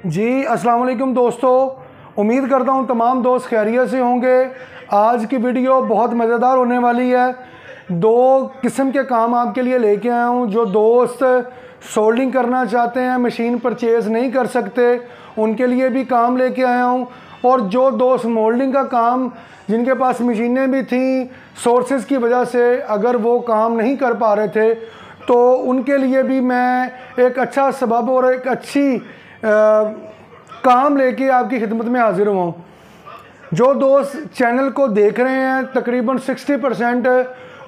जी अस्सलाम वालेकुम दोस्तों, उम्मीद करता हूँ तमाम दोस्त खैरियत से होंगे। आज की वीडियो बहुत मज़ेदार होने वाली है। दो किस्म के काम आपके लिए लेके आया हूँ। जो दोस्त सोल्डिंग करना चाहते हैं, मशीन परचेज़ नहीं कर सकते, उनके लिए भी काम लेके आया हूँ। और जो दोस्त मोल्डिंग का काम, जिनके पास मशीनें भी थी, सोर्सेज की वजह से अगर वो काम नहीं कर पा रहे थे, तो उनके लिए भी मैं एक अच्छा सबब और एक अच्छी काम लेके आपकी खिदमत में हाजिर हुआ हूँ। जो दोस्त चैनल को देख रहे हैं, तकरीबन 60%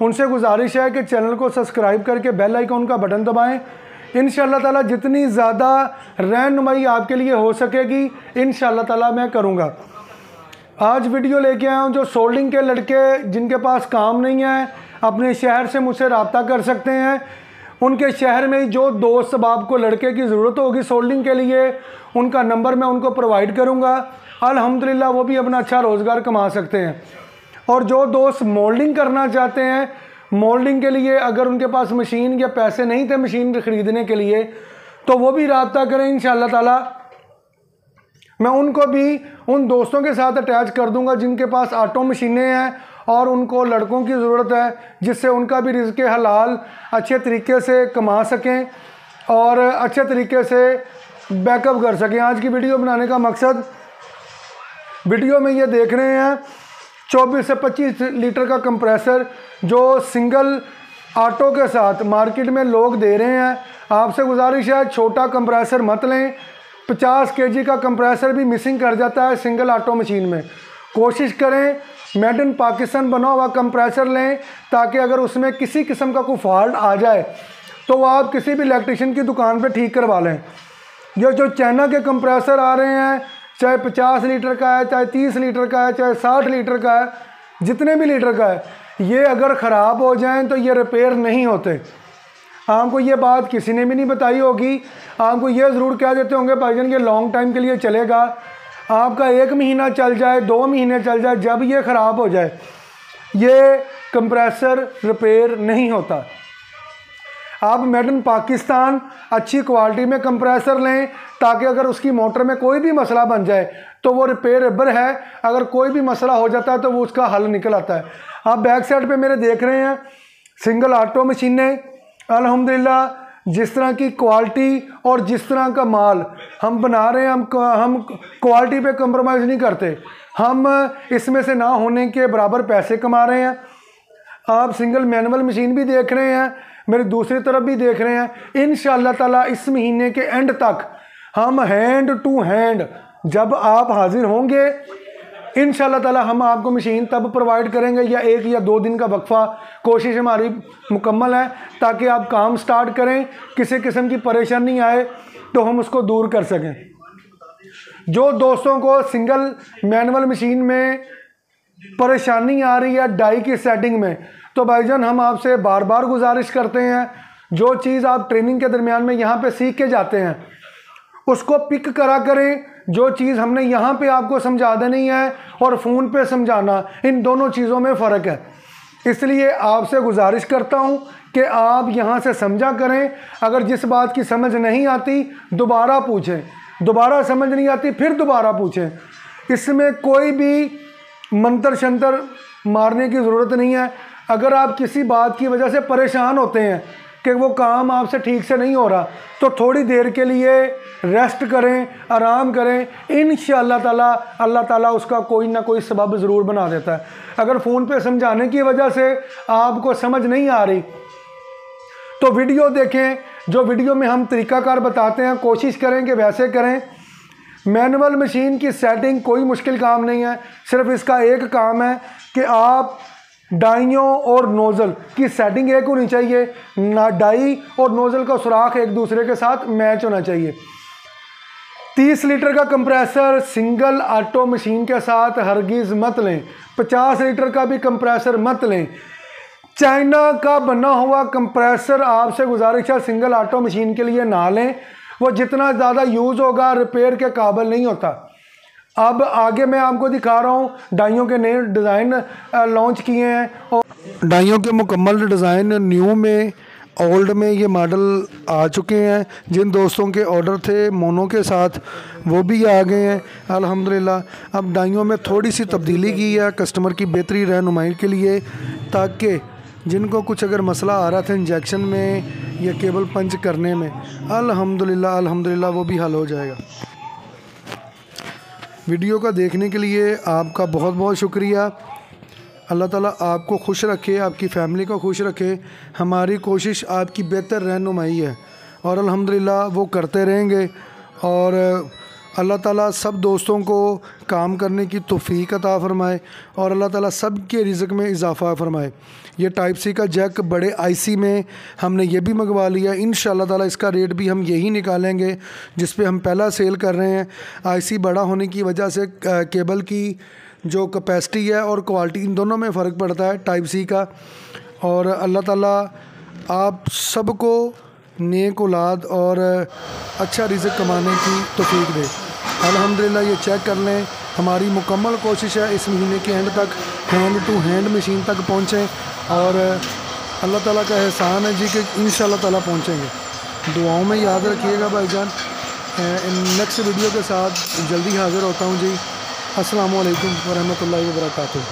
उनसे गुजारिश है कि चैनल को सब्सक्राइब करके बेल आइकन का बटन दबाएं। इंशाअल्लाह ताला जितनी ज़्यादा रहनुमाई आपके लिए हो सकेगी, इंशाअल्लाह ताला मैं करूँगा। आज वीडियो लेके आया हूँ। जो सोल्डिंग के लड़के जिनके पास काम नहीं है, अपने शहर से मुझसे रब्ता कर सकते हैं। उनके शहर में ही जो दोस्त बाप को लड़के की ज़रूरत होगी सोल्डिंग के लिए, उनका नंबर मैं उनको प्रोवाइड करूँगा। अल्हम्दुलिल्लाह वो भी अपना अच्छा रोज़गार कमा सकते हैं। और जो दोस्त मोल्डिंग करना चाहते हैं, मोल्डिंग के लिए अगर उनके पास मशीन या पैसे नहीं थे मशीन ख़रीदने के लिए, तो वो भी रब्ता करें। इंशाअल्लाह ताला मैं उनको भी उन दोस्तों के साथ अटैच कर दूंगा जिनके पास ऑटो मशीनें हैं और उनको लड़कों की ज़रूरत है, जिससे उनका भी रिज़्क़ हलाल अच्छे तरीके से कमा सकें और अच्छे तरीके से बैकअप कर सकें। आज की वीडियो बनाने का मकसद, वीडियो में ये देख रहे हैं 24 से 25 लीटर का कंप्रेसर जो सिंगल ऑटो के साथ मार्केट में लोग दे रहे हैं। आपसे गुजारिश है, छोटा कंप्रेसर मत लें। 50 kg का कंप्रेसर भी मिसिंग कर जाता है सिंगल ऑटो मशीन में। कोशिश करें मेड इन पाकिस्तान बना हुआ कंप्रेसर लें, ताकि अगर उसमें किसी किस्म का कोई फॉल्ट आ जाए तो वो आप किसी भी इलेक्ट्रिशियन की दुकान पे ठीक करवा लें। ये जो चाइना के कंप्रेसर आ रहे हैं, चाहे 50 लीटर का है, चाहे 30 लीटर का है, चाहे 60 लीटर का है, जितने भी लीटर का है, ये अगर ख़राब हो जाएं तो ये रिपेयर नहीं होते। आपको ये बात किसी ने भी नहीं बताई होगी। आपको ये ज़रूर कह देते होंगे भाईजान ये लॉन्ग टाइम के लिए चलेगा, आपका 1 महीना चल जाए, 2 महीने चल जाए, जब ये ख़राब हो जाए, ये कंप्रेसर रिपेयर नहीं होता। आप मेड इन पाकिस्तान अच्छी क्वालिटी में कंप्रेसर लें, ताकि अगर उसकी मोटर में कोई भी मसला बन जाए तो वो रिपेयरेबल है। अगर कोई भी मसला हो जाता है तो वो उसका हल निकल आता है। आप बैक साइड पे मेरे देख रहे हैं सिंगल ऑटो मशीनें। अल्हम्दुलिल्लाह जिस तरह की क्वालिटी और जिस तरह का माल हम बना रहे हैं, हम क्वालिटी पे कंप्रोमाइज़ नहीं करते। हम इसमें से ना होने के बराबर पैसे कमा रहे हैं। आप सिंगल मैनुअल मशीन भी देख रहे हैं, मेरी दूसरी तरफ भी देख रहे हैं। इंशाअल्लाह ताला इस महीने के एंड तक हम हैंड टू हैंड, जब आप हाजिर होंगे, इंशाअल्लाह ताला हम आपको मशीन तब प्रोवाइड करेंगे, या 1 या 2 दिन का वक्फा। कोशिश हमारी मुकम्मल है ताकि आप काम स्टार्ट करें, किसी किस्म की परेशानी आए तो हम उसको दूर कर सकें। जो दोस्तों को सिंगल मैनुअल मशीन में परेशानी आ रही है डाई की सेटिंग में, तो भाईजान हम आपसे बार बार गुजारिश करते हैं, जो चीज़ आप ट्रेनिंग के दरमियान में यहाँ पे सीख के जाते हैं उसको पिक करा करें। जो चीज़ हमने यहाँ पे आपको समझा देनी है और फ़ोन पे समझाना, इन दोनों चीज़ों में फ़र्क है। इसलिए आपसे गुजारिश करता हूँ कि आप यहाँ से समझा करें। अगर जिस बात की समझ नहीं आती दोबारा पूछें, दोबारा समझ नहीं आती फिर दोबारा पूछें। इसमें कोई भी मंतर शंतर मारने की ज़रूरत नहीं है। अगर आप किसी बात की वजह से परेशान होते हैं कि वो काम आपसे ठीक से नहीं हो रहा, तो थोड़ी देर के लिए रेस्ट करें, आराम करें। इंशाअल्लाह ताला अल्लाह ताला उसका कोई ना कोई सबब ज़रूर बना देता है। अगर फ़ोन पे समझाने की वजह से आपको समझ नहीं आ रही तो वीडियो देखें। जो वीडियो में हम तरीक़ाकार बताते हैं, कोशिश करें कि वैसे करें। मैनुअल मशीन की सेटिंग कोई मुश्किल काम नहीं है, सिर्फ इसका एक काम है कि आप डाइयों और नोज़ल की सेटिंग एक होनी चाहिए। ना डाई और नोज़ल का सुराख एक दूसरे के साथ मैच होना चाहिए। 30 लीटर का कंप्रेसर सिंगल ऑटो मशीन के साथ हरगिज़ मत लें। 50 लीटर का भी कंप्रेसर मत लें। चाइना का बना हुआ कंप्रेसर आपसे गुजारिश है सिंगल ऑटो मशीन के लिए ना लें। वो जितना ज़्यादा यूज़ होगा रिपेयर के काबिल नहीं होता। अब आगे मैं आपको दिखा रहा हूँ डाइयों के नए डिज़ाइन लॉन्च किए हैं, और डाइयों के मुकम्मल डिज़ाइन न्यू में ओल्ड में ये मॉडल आ चुके हैं। जिन दोस्तों के ऑर्डर थे मोनो के साथ वो भी आ गए हैं अल्हम्दुलिल्लाह। अब डाइयों में थोड़ी सी तब्दीली की है कस्टमर की बेहतरी रहनुमाई के लिए, ताकि जिनको कुछ अगर मसला आ रहा था इंजेक्शन में या केबल पंच करने में, अल्हम्दुलिल्लाह वो भी हल हो जाएगा। वीडियो का देखने के लिए आपका बहुत बहुत शुक्रिया। अल्लाह ताला आपको खुश रखे, आपकी फ़ैमिली को खुश रखे। हमारी कोशिश आपकी बेहतर रहनुमाई है और अल्हम्दुलिल्लाह वो करते रहेंगे। और अल्लाह ताला सब दोस्तों को काम करने की तौफीक अता फ़रमाए और अल्लाह ताला सब के रिज़्क़ में इजाफ़ा फ़रमाए। ये टाइप सी का जैक बड़े आईसी में हमने ये भी मंगवा लिया। इंशाअल्लाह ताला इसका रेट भी हम यही निकालेंगे जिस पे हम पहला सेल कर रहे हैं। आईसी बड़ा होने की वजह से केबल की जो कैपेसिटी है और क्वालिटी, इन दोनों में फ़र्क पड़ता है टाइप सी का। और अल्लाह ताला आप सबको नेक औलाद और अच्छा रिज़्क़ कमाने की तौफीक दे। अल्हम्दुलिल्लाह ये चेक कर लें, हमारी मुकम्मल कोशिश है इस महीने के एंड तक हैंड टू हैंड मशीन तक पहुँचें और अल्लाह ताला का एहसान है जी कि इंशाअल्लाह ताला पहुँचेंगे। दुआओं में याद रखिएगा भाईजान। नेक्स्ट वीडियो के साथ जल्दी हाज़िर होता हूँ जी। अस्सलामु अलैकुम वरहमतुल्लाहि वबरकातुहू।